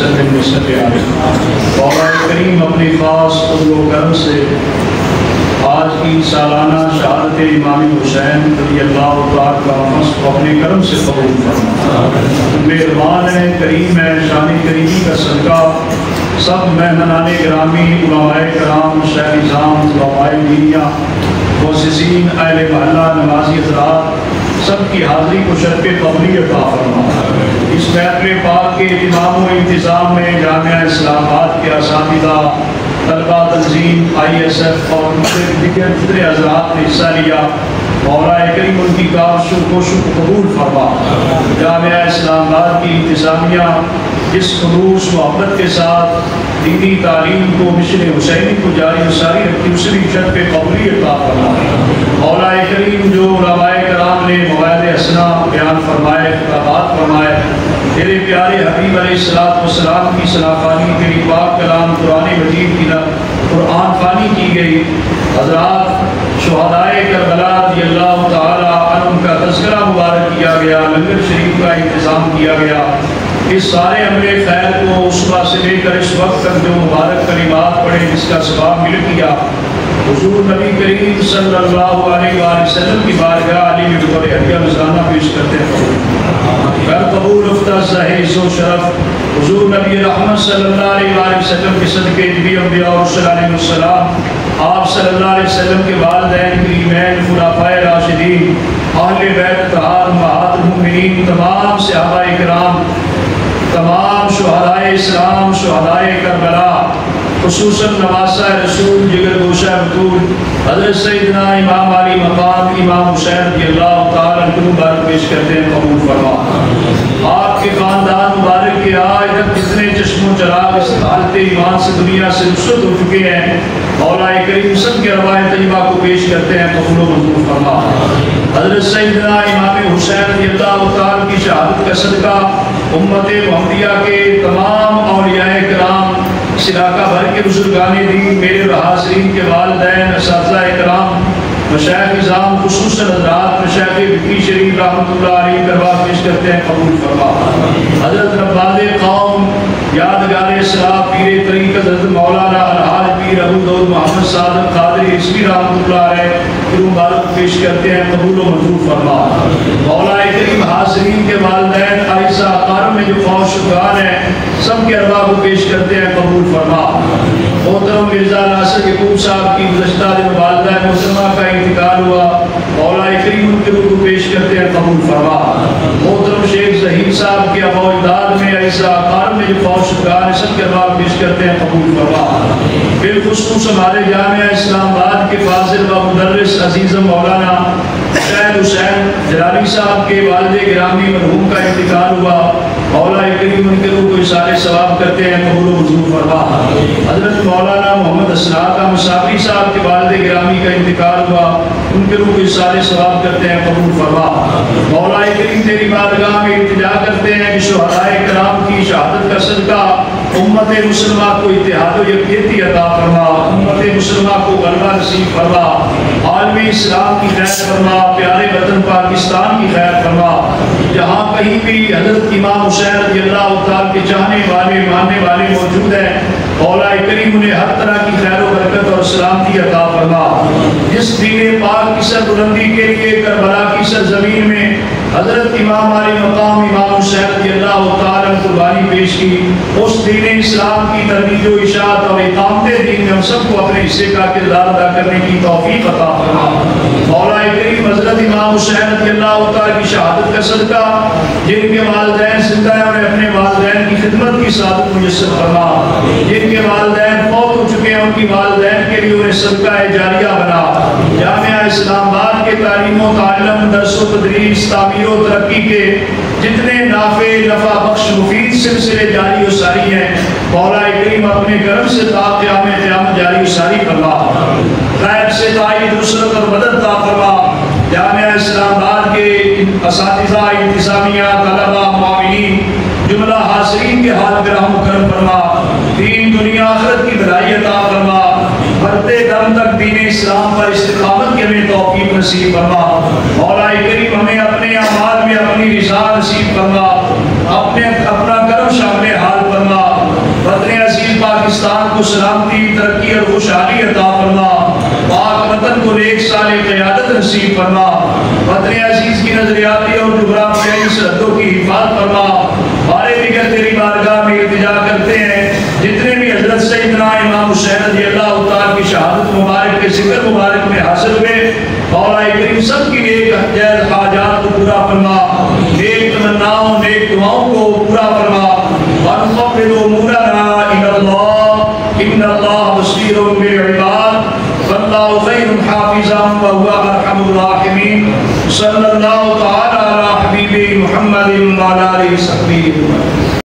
وسلم مولا کریم اپنی خاص فضل و کرم سے آج کی سالانہ شہادت امام حسین رضی اللہ تعالیٰ عنہ کو اپنے کرم سے قبول فرما۔ مہربان ہے، کریم ہے، شان کریمی کا صدقہ سب مہمانان گرامی، علماء کرام، شیخ نظام، علماء دینیا، مؤسسین، اہل محلہ، نمازی حضرات سب کی حاضری کو شرف قبولی عطا فرما۔ اس محفل پاک کے اہتمام و انتظام میں جامعہ اسلام آباد کے اساتذہ، طلبہ، تنظیم، ISF اور دیگر حضرات نے حصہ لیا۔ مولا کریم ان کی کاوشوں کوششوں کو قبول فرما۔ جامعہ اسلام آباد کی انتظامیہ جس خلوص محبت کے ساتھ دینی تعلیم کو، مشن حسینی کو جاری و ساری رکھتی، اسے بھی شرف قبولی عطا فرما۔ مولا کریم جو علماء کرام نے موعظ حسنہ بیان فرمائے، خطابات فرمائے، تیرے پیارے حبیب علیہ السلام کی ثناء تیری پاک کلام قرآن مجید کی قرآن خوانی کی گئی، حضرات شہدائے کربلا رضی اللہ تعالی عنہم کا تذکرہ مبارک کیا گیا، لنگر شریف کا انتظام کیا گیا۔ اس سارے عمل خیر کو صبح سے لے کر اس وقت تک جو مبارک کلمات پڑھے جس کا ثواب مل گیا، حضور نبی کریم صلی اللہ علیہ وآلہ وسلم کی بارگاہ علی میں بطور ہدیہ روزانہ پیش کرتے ہیں۔ کر قبول افتہ عز و شرف حضور نبی رحمت صلی اللہ علیہ وآلہ وسلم کے صدقے نبی انبیاء اور رسول علیہ السلام، آپ صلی اللہ علیہ وسلم کے والدین کریمین، خلفائے راشدین، اہل بیت طہار، امہات المؤمنین، تمام صحابہ کرام، تمام شہدائے اسلام، شہدائے کربلا، خصوصاً نواسہ رسول، جگر گوشہ بطول حضرت سیدنا امام علی مقام امام حسین رضی اللہ تعالیٰ عنہ مبارک پیش کرتے ہیں، قبول فرما۔ آپ کے خاندان مبارک کے آج تک جتنے چشم و چراغ اس حالت ایمان سے دنیا سے رخصت ہو چکے ہیں، مولا کریم سب کے روایت طیبہ کو پیش کرتے ہیں، قبول و منظور فرما۔ حضرت سیدنا امام حسین رضی اللہ تعالیٰ کی شہادت کا صدقہ امت محمدیہ کے تمام اولیاء کرام، اس علاقہ بھر کے بزرگان دین، میرے اور حاضرین کے والدین، اساتذہ کرام، مشائخ نظام، خصوصاً حضرات مشائخ فقی شریف رحمۃ اللہ علیہ دربار پیش کرتے ہیں، قبول فرما۔ حضرت رباد قوم، یادگار اسلام، پیر طریقت حضرت مولانا الحاج پیر ابو داؤد محمد صادق قادری رضوی رحمۃ اللہ علیہ مبارک پیش کرتے ہیں، قبول و منظور فرما۔ مولا کریم حاضرین کے والدین، عائشہ اقارب میں جو فوج شکار ہیں، سب کے ارواح کو پیش کرتے ہیں، قبول فرما۔ محترم مرزا ناصر یعقوب صاحب کی گزشتہ دن والدہ محترمہ کا انتقال ہوا، مولا کریم ان کے روح کو پیش کرتے ہیں، قبول فرما۔ محترم شیخ ظہیر صاحب کے ابا اجداد میں، عائشہ اقارب میں جو فوج شکار ہیں، سب کے ارواح پیش کرتے ہیں، قبول فرما۔ بالخصوص ہمارے جامعہ اسلام آباد کے فاضل و مدرس عزیز مولانا شہید حسین جلالی صاحب کے والد گرامی مرحوم کا انتقال ہوا، مولا کریم ان کے روح کو اثار ثواب کرتے ہیں، قبول و منظور فرما۔ حضرت مولانا محمد اسلام مسافری صاحب کے والد گرامی کا انتقال ہوا، ان کے روح کو اثار ثواب کرتے ہیں، قبول فرما۔ مولا کریم تیری بارگاہ میں التجا کرتے ہیں کہ شہدائے کرام کی شہادت کا صدقہ امت مسلمہ کو اتحاد و یکجہتی عطا فرما، امت مسلمہ کو غلبہ نصیب فرما، عالم اسلام کی خیر فرما، پیارے وطن پاکستان کی خیر فرما۔ جہاں کہیں بھی حضرت امام حسین رضی اللہ تعالیٰ کے چاہنے والے، ماننے والے موجود ہیں، مولا کریم انہیں ہر طرح کی خیر و برکت اور سلامتی عطا فرما۔ جس دین پاک کی سربلندی کے لیے کربلا کی سرزمین میں حضرت امام علی مقام امام حسین رضی اللہ تعالیٰ نے قربانی پیش کی، اس دین اسلام کی ترویج و اشاعت اور اقامت دین میں ہم سب کو اپنے حصے کا کردار ادا کرنے کی توفیق عطا فرما۔ مولا کریم حضرت امام حسین رضی اللہ تعالیٰ کی شہادت کا صدقہ جن کے والدین زندہ ہیں انہیں اپنے والدین کی خدمت کی سعادت میسر فرما، جن کے والدین فوت ہو چکے ہیں ان کی والدین کے لیے انہیں صدقہ جاریہ بنا۔ جامعہ اسلام آباد کے تعلیم و تعلم، درس و تدریس، تعمیر و ترقی کے جتنے نفع بخش مفید سلسلے جاری و ساری ہیں، مولا کریم اپنے کرم سے تا قیامت جاری و ساری فرما، غیب سے تائید، نصرت اور مدد عطا فرما۔ جامعہ اسلام آباد کے اساتذہ، انتظامیہ، طلبہ، معاونین، جملہ حاضرین کے حال پہ رحم و کرم فرما، دین دنیا آخرت کی بھلائی عطا فرما، مرتے دم تک دین اسلام پر استقامت کے ہمیں توفیق نصیب فرما۔ مولا کریم ہمیں اپنے اعمال میں اپنی رضا نصیب فرما، اپنا کرم شامل حال فرما۔ جماعت کو سلامتی ترقی اور خوشحالی عطا فرما پاک وطن کو نیک سال قیادت نصیب فرما وطن عزیز کی نظریاتی اور جغرافیائی سرحدوں کی حفاظت فرما بارے دیگر تیری بارگاہ میں التجا کرتے ہیں جتنے بھی حضرت سیدنا امام حسین رضی اللہ تعالیٰ کی شہادت مبارک کے ذکر مبارک میں حاصل ہوئے مولا کریم سب کی نیک جائز حاجات کو پورا فرما نیک تمناؤں نیک دعاؤں کو پورا فرما وَنُقَبِّلُ